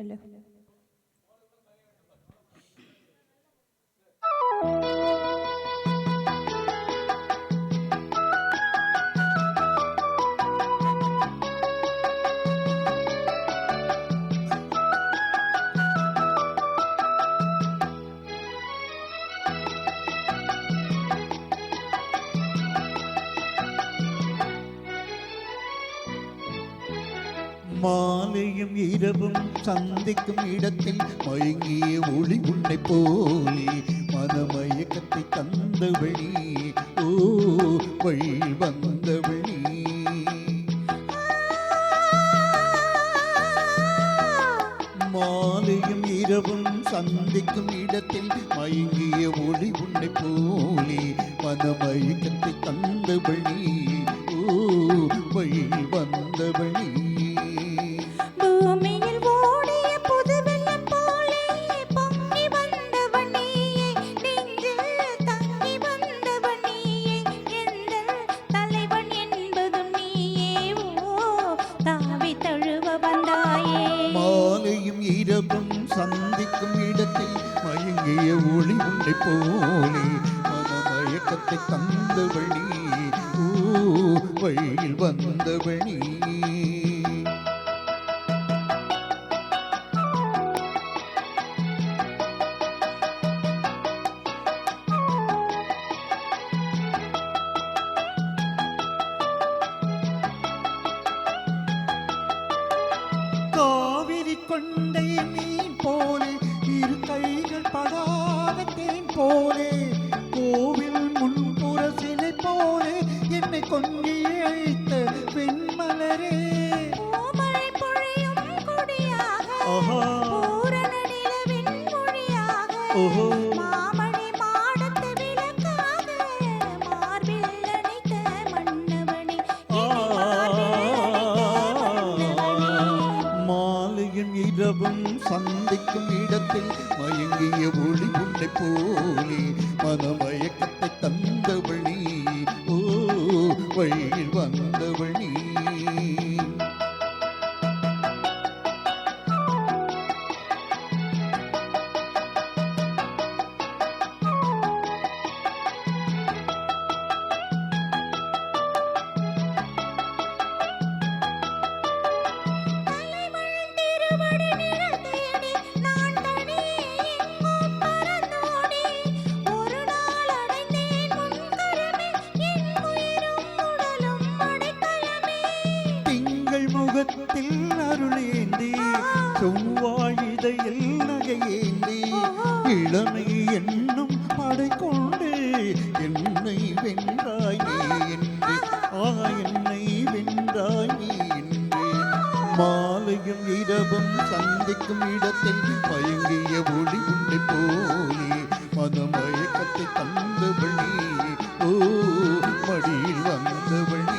Hello. மாலையும் இரவும் சந்திக்கும் இடத்தில் மயங்கிய ஒளி உன்னை போலே மனமயக்கத்தை தந்தவழி ஓ வழி வந்தவழி. மாலையும் இரவும் சந்திக்கும் இடத்தில் மயங்கிய ஒளி உன்னை போலே மனமயக்கத்தை தந்தவழி ஓ வழி வந்தவழி. இரவும் சந்திக்கும் இடத்தில் மயங்கிய ஒளி உன்னை போலே மனமயக்கத்தை தந்தவழி ஓ வழியில் வந்தவழி. கொண்டை மீன் போலே இரு கைகள் படாத தேன் போலே கோவில் முன்புற சிலை போலே என்னை கொஞ்சி அழைத்த பெண்மலரே. இரவும் சந்திக்கும் இடத்தில் மயங்கிய ஒளி உன்னை போலே மனமயக்கத்தை தந்தவழி ஓ வழியில் வந்தவழி. முகத்தில் அருளேந்தி செவ்வாழிதையில் நகையேந்தி இளமை என்னும் படை கொண்டு என்னை வென்றாய் நீ என்று என்னை வென்றாய் நீ என்று. மாலையும் இரவும் சந்திக்கும் இடத்தில் மயங்கிய ஒளி உன்னை போலே மனமயக்கத்தை தந்தவழி ஓ மடியில் வந்தவழி.